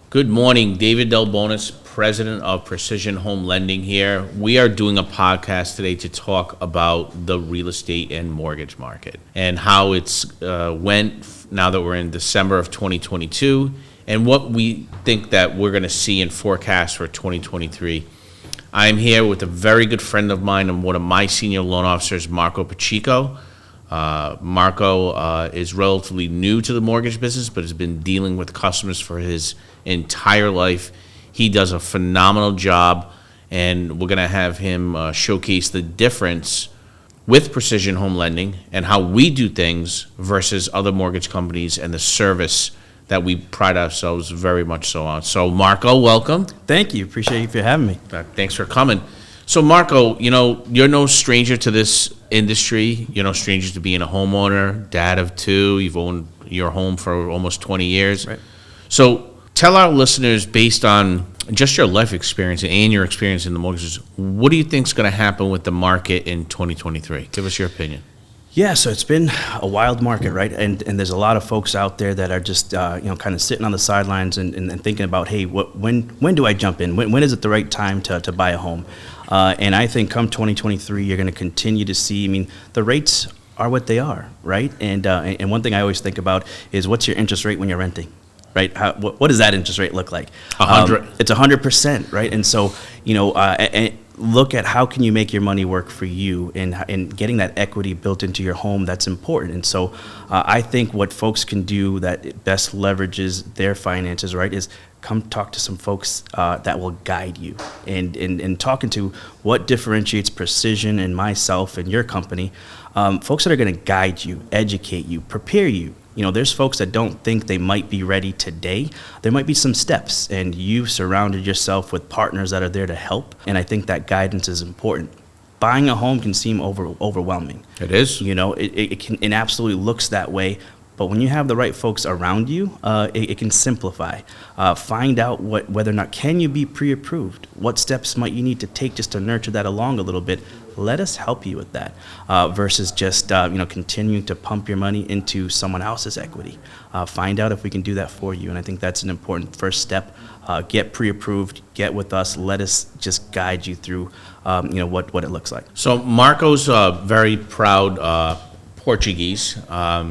Good morning, David Delbonis, President of Precision Home Lending here. We are doing a podcast today to talk about the real estate and mortgage market and how it's went now that we're in December of 2022 and what we think that we're going to see in forecast for 2023. I'm here with a very good friend of mine and one of my senior loan officers, Marco Pacheco. Marco is relatively new to the mortgage business, but has been dealing with customers for his entire life. He does a phenomenal job, and we're going to have him showcase the difference with Precision Home Lending and how we do things versus other mortgage companies and the service that we pride ourselves very much so on. So, Marco, welcome. Thank you. Appreciate you for having me. Thanks for coming. So, Marco, you're no stranger to this industry. You're no stranger to being a homeowner, dad of two. You've owned your home for almost 20 years. Right. So tell our listeners, based on just your life experience and your experience in the mortgages, what do you think is going to happen with the market in 2023? Give us your opinion. Yeah, so it's been a wild market, right? And there's a lot of folks out there that are just kind of sitting on the sidelines and thinking about, hey, when do I jump in? When is it the right time to buy a home? And I think come 2023, you're going to continue to see. The rates are what they are, right? And one thing I always think about is, what's your interest rate when you're renting? Right? What does that interest rate look like? 100. It's 100%, right? And so, look at how can you make your money work for you, and getting that equity built into your home, that's important. And so I think what folks can do that best leverages their finances, right, is come talk to some folks that will guide you. And talking to what differentiates Precision and myself and your company, folks that are going to guide you, educate you, prepare you. There's folks that don't think they might be ready today. There might be some steps, and you've surrounded yourself with partners that are there to help, and I think that guidance is important. Buying a home can seem overwhelming. It is. It absolutely looks that way, but when you have the right folks around you, it can simplify. Find out whether or not can you be pre-approved. What steps might you need to take just to nurture that along a little bit. Let us help you with that, versus just continuing to pump your money into someone else's equity. Find out if we can do that for you, and I think that's an important first step. Get pre-approved, get with us, let us just guide you through what it looks like. So Marco's very proud Portuguese.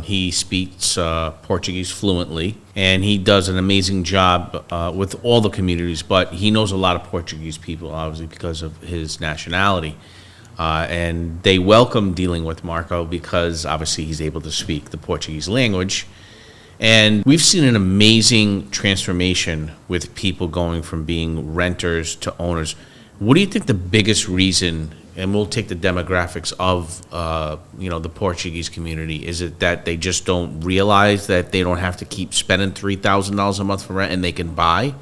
He speaks Portuguese fluently, and he does an amazing job with all the communities, but he knows a lot of Portuguese people, obviously, because of his nationality. And they welcome dealing with Marco because obviously he's able to speak the Portuguese language. And we've seen an amazing transformation with people going from being renters to owners. What do you think the biggest reason, and we'll take the demographics of the Portuguese community, is it that they just don't realize that they don't have to keep spending $3,000 a month for rent and they can buy?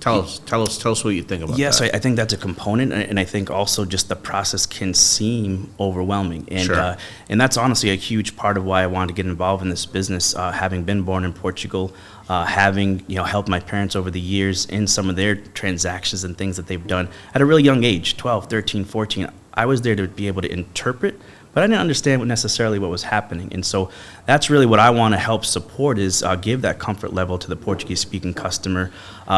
Tell us what you think about that. Yes, I think that's a component, and I think also just the process can seem overwhelming. And Sure. And that's honestly a huge part of why I wanted to get involved in this business. Having been born in Portugal, having helped my parents over the years in some of their transactions and things that they've done at a really young age, 12, 13, 14, I was there to be able to interpret, but I didn't understand necessarily what was happening. And so that's really what I want to help support, is give that comfort level to the Portuguese-speaking customer.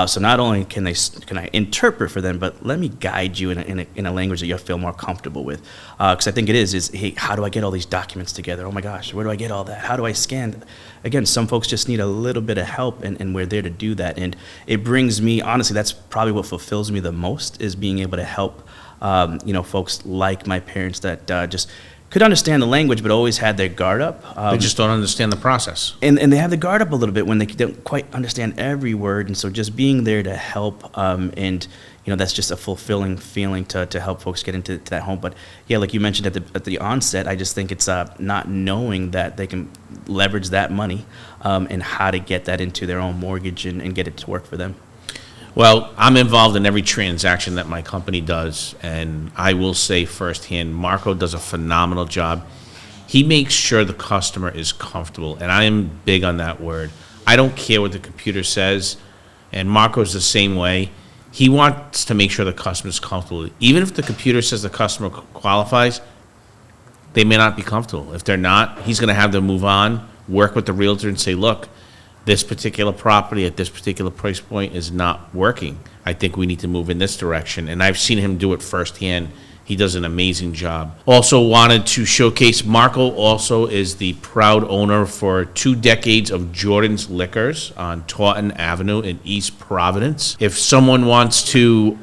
So not only can I interpret for them, but let me guide you in a language that you'll feel more comfortable with. Because I think it is, hey, how do I get all these documents together? Oh my gosh, where do I get all that? How do I scan? Again, some folks just need a little bit of help, and we're there to do that. And it brings me, honestly, that's probably what fulfills me the most, is being able to help folks like my parents that just could understand the language but always had their guard up. They just don't understand the process. And they have the guard up a little bit when they don't quite understand every word. And so just being there to help, and that's just a fulfilling feeling to help folks get into that home. But yeah, like you mentioned at the onset, I just think it's not knowing that they can leverage that money and how to get that into their own mortgage and get it to work for them. Well, I'm involved in every transaction that my company does, and I will say firsthand, Marco does a phenomenal job. He makes sure the customer is comfortable, and I am big on that word. I don't care what the computer says, and Marco's the same way. He wants to make sure the customer is comfortable. Even if the computer says the customer qualifies, they may not be comfortable. If they're not, he's going to have them move on, work with the realtor and say, look, this particular property at this particular price point is not working. I think we need to move in this direction. And I've seen him do it firsthand. He does an amazing job. Also wanted to showcase Marco also is the proud owner for 2 decades of Jordan's Liquors on Taunton Avenue in East Providence. If someone wants to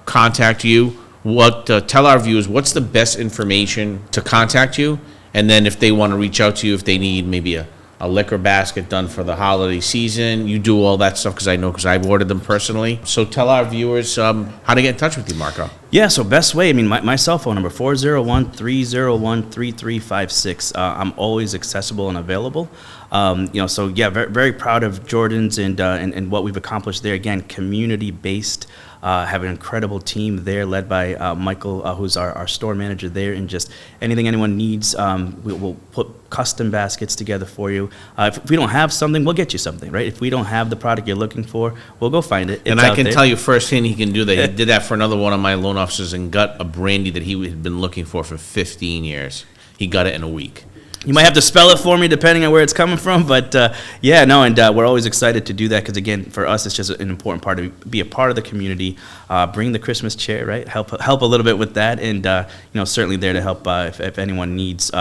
contact you, tell our viewers what's the best information to contact you, and then if they want to reach out to you, if they need maybe a liquor basket done for the holiday season, you do all that stuff because I've ordered them personally. So tell our viewers how to get in touch with you, Marco. Yeah, so best way, I mean, my cell phone number, 401-301-3356. I'm always accessible and available. So yeah, very, very proud of Jordan's and what we've accomplished there. Again, community-based. Have an incredible team there led by Michael, who's our store manager there, and just anything anyone needs, we'll put custom baskets together for you. If we don't have something, we'll get you something, right? If we don't have the product you're looking for, we'll go find it. And I can tell you firsthand he can do that. He did that for another one of my loan officers and got a brandy that he had been looking for 15 years. He got it in a week. You might have to spell it for me depending on where it's coming from, but we're always excited to do that because, again, for us, it's just an important part to be a part of the community, bring the Christmas cheer, right? Help a little bit with that, and certainly there to help if anyone needs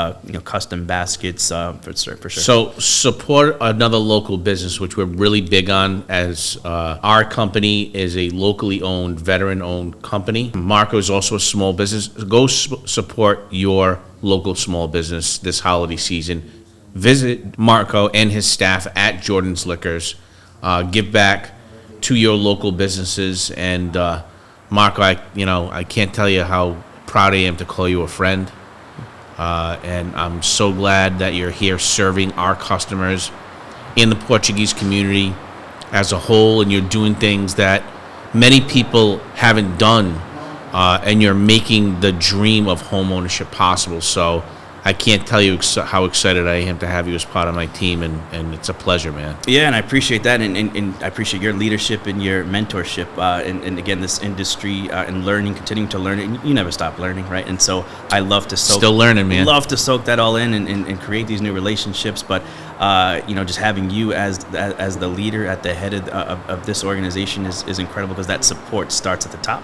custom baskets for sure. So support another local business, which we're really big on, as our company is a locally owned, veteran-owned company. Marco is also a small business. Go support your local small business this holiday season. Visit Marco and his staff at Jordan's Liquors. Give back to your local businesses. And Marco, I can't tell you how proud I am to call you a friend. And I'm so glad that you're here serving our customers in the Portuguese community as a whole, and you're doing things that many people haven't done. And you're making the dream of home ownership possible. So I can't tell you how excited I am to have you as part of my team, and it's a pleasure, man. Yeah, and I appreciate that, and I appreciate your leadership and your mentorship, and again, this industry and learning, continuing to learn, and you never stop learning, right? And so I love to still learning, man. Love to soak that all in and create these new relationships, but just having you as the leader at the head of this organization is incredible, because that support starts at the top.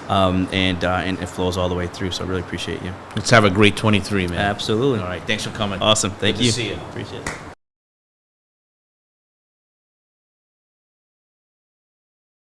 And it flows all the way through. So I really appreciate you. Let's have a great 23, man. Absolutely. All right. Thanks for coming. Awesome. Thank you. Good to see you. Appreciate it.